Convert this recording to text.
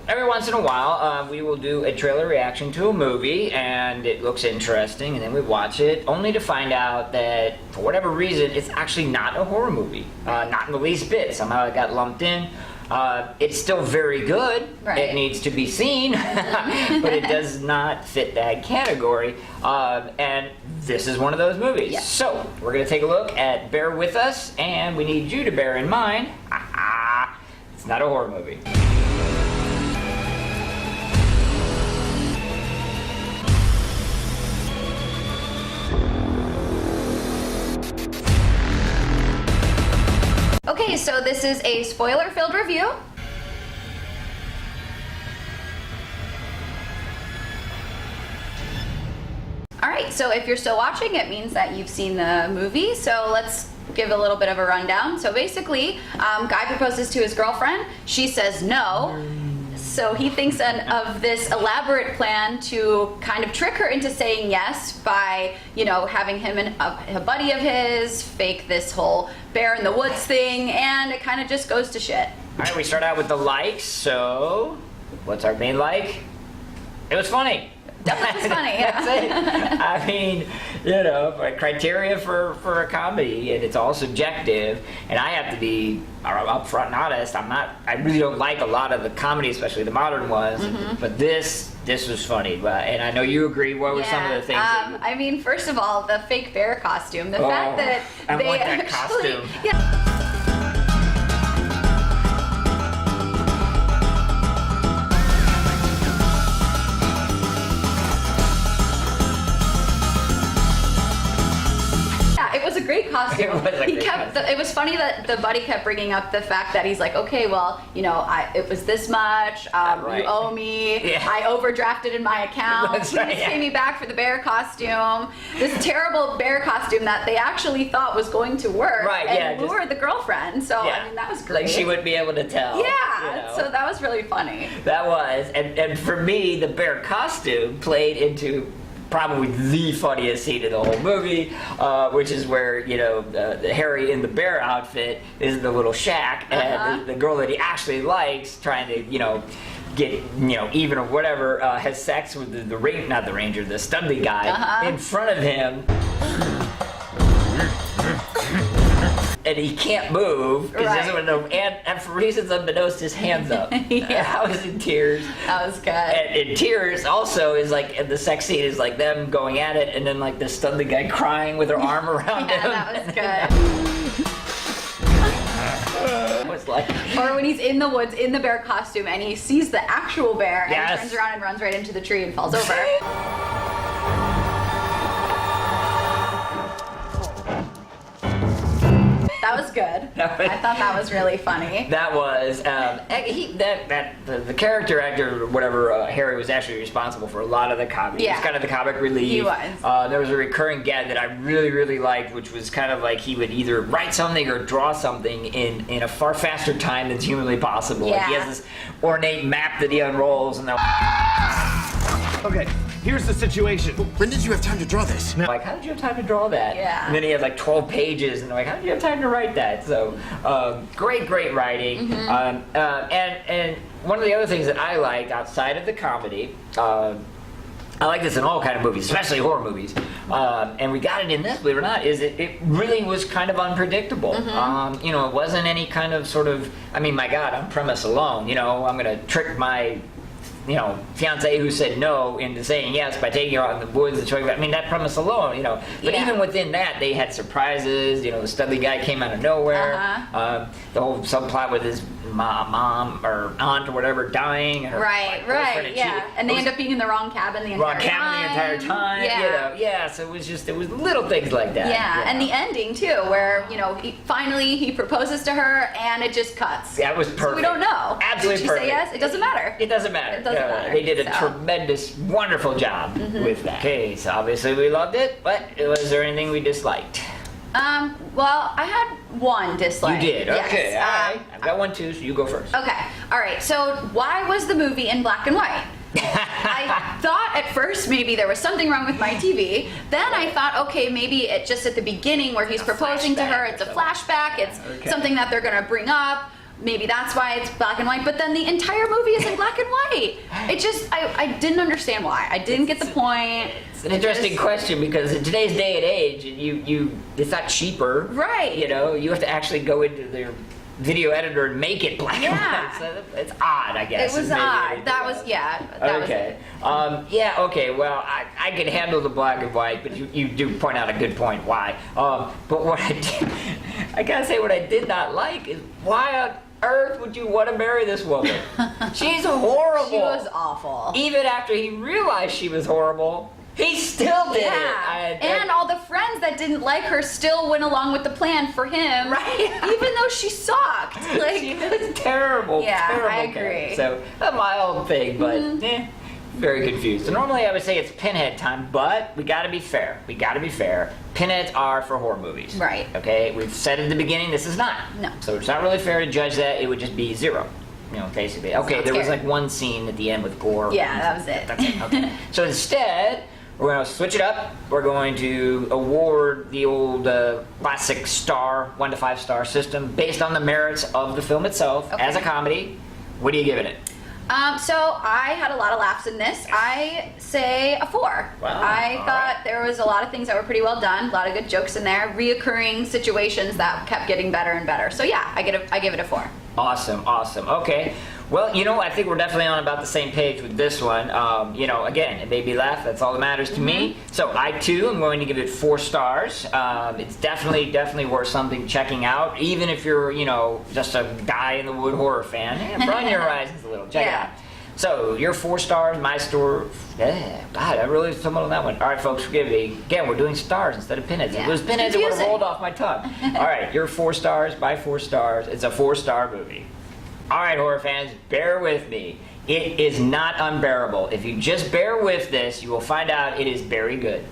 every once in a while, we will do a trailer reaction to a movie, and it looks interesting, and then we watch it, only to find out that, for whatever reason, it's actually not a horror movie. Not in the least bit. Somehow it got lumped in. It's still very good. Right. It needs to be seen, but it does not fit that category. And this is one of those movies. Yeah. So we're going to take a look at Bear With Us, and we need you to bear in mind, it's not a horror movie. Okay, so this is a spoiler-filled review. Alright, so if you're still watching, it means that you've seen the movie, so let's give a little bit of a rundown. So basically, guy proposes to his girlfriend, she says no, so he thinks of this elaborate plan to kind of trick her into saying yes by, you know, having him and a buddy of his fake this whole bear in the woods thing, and it kind of just goes to shit. Alright, we start out with the likes, so what's our main like? It was funny. That was funny, yeah. That's it. I mean, you know, criteria for a comedy, and it's all subjective, and I have to be upfront and honest. I really don't like a lot of the comedy, especially the modern ones, but this was funny. And I know you agree. What were some of the things? I mean, first of all, the fake bear costume. The fact that I they want that actually, costume. Yeah. It was a great costume. It was funny that the buddy kept bringing up the fact that he's like, okay, well, you know, it was this much. Right. You owe me. Yeah. I overdrafted in my account. That's right, Please pay me back for the bear costume. This terrible bear costume that they actually thought was going to work. Right. And lure the girlfriend. So I mean, that was great. Like she wouldn't be able to tell. Yeah. You know? So that was really funny. That was, and for me, the bear costume played into probably the funniest scene in the whole movie, which is where, you know, Harry in the bear outfit is in the little shack, and the girl that he actually likes, trying to, you know, get, you know, even or whatever, has sex with the Studley guy in front of him. And he can't move because he doesn't know, and for reasons unbeknownst, his hands up. I was in tears. That was good. And in tears also is like, and the sex scene is like them going at it, and then like the Studley guy crying with her arm around him. That was good. It was like, or when he's in the woods in the bear costume and he sees the actual bear and he turns around and runs right into the tree and falls over. That was good. I thought that was really funny. That was the character actor or whatever, Harry, was actually responsible for a lot of the comedy. He was kind of the comic relief. He was. There was a recurring gag that I really liked, which was kind of like he would either write something or draw something in a far faster time than humanly possible. Yeah. Like he has this ornate map that he unrolls, and they're okay. Here's the situation. When did you have time to draw this? like, how did you have time to draw that? Yeah. And then he had like 12 pages, and they're like, how did you have time to write that? So, great writing. And one of the other things that I liked outside of the comedy, I like this in all kind of movies, especially horror movies, and we got it in this, believe it or not, is it really was kind of unpredictable. You know, it wasn't any kind of sort of, I mean, my God, on premise alone, you know, I'm gonna trick my, you know, fiance who said no into saying yes by taking her out in the woods and showing her. I mean, that premise alone, you know. But even within that, they had surprises. You know, the Studley guy came out of nowhere. The whole subplot with his mom or aunt or whatever dying. And her right, yeah. And they end up being in the wrong cabin the entire time. Yeah. So it was little things like that. Yeah, and the ending too, where, you know, he proposes to her and it just cuts. Yeah, it was perfect. So we don't know. Absolutely Did she perfect. say yes? It doesn't matter. It doesn't matter. It doesn't matter. They did a tremendous, wonderful job with that. Okay, so obviously we loved it, but was there anything we disliked? Well, I had one dislike. You did? Okay, yes. all right. I've got one too, so you go first. Okay, all right. So why was the movie in black and white? I thought at first maybe there was something wrong with my TV. Then I thought, okay, maybe it just at the beginning where he's proposing to her, it's a flashback, it's something that they're gonna bring up. maybe that's why it's black and white, but then the entire movie is in black and white. It just, I didn't understand why. I didn't get the point. It's an interesting question because in today's day and age, it's not cheaper. Right. You know, you have to actually go into their video editor and make it black and white. So it's odd, I guess. It was odd. That was, Okay. Okay. Well, I can handle the black and white, but you do point out a good point. Why? But what I gotta say, what I did not like is why on earth would you want to marry this woman? She's horrible. She was awful. Even after he realized she was horrible, he still did it. And all the friends that didn't like her still went along with the plan for him. Right. Even though she sucked. Like, she was terrible. Yeah, terrible I agree. So, a mild thing, but very confused. So normally I would say it's Pinhead time, but we gotta be fair. Pinheads are for horror movies. Right. Okay? We've said at the beginning this is not. No. So it's not really fair to judge that. It would just be 0. You know, basically. Okay, there was scary. like one scene at the end with gore. Yeah, that was it. That's it. Okay. So instead, we're going to switch it up. We're going to award the old classic star, 1 to 5 star system based on the merits of the film itself as a comedy. What are you giving it? So I had a lot of laughs in this. I say a 4. Wow. I thought there was a lot of things that were pretty well done. A lot of good jokes in there. Reoccurring situations that kept getting better and better. So yeah, I give it a 4. Awesome. Okay. Well, you know, I think we're definitely on about the same page with this one. You know, again, it made me laugh. That's all that matters to me. So I, too, am going to give it 4 stars. It's definitely worth something checking out, even if you're, you know, just a guy-in-the-wood horror fan. Broaden your horizons a little. Check it out. So, your 4 stars, my store. Yeah, God, I really stumbled on that one. All right, folks, forgive me. Again, we're doing stars instead of pinheads. If it was pinheads, it would have rolled off my tongue. All right, your 4 stars, my 4 stars. It's a 4-star movie. All right, horror fans, bear with me. It is not unbearable. If you just bear with this, you will find out it is very good.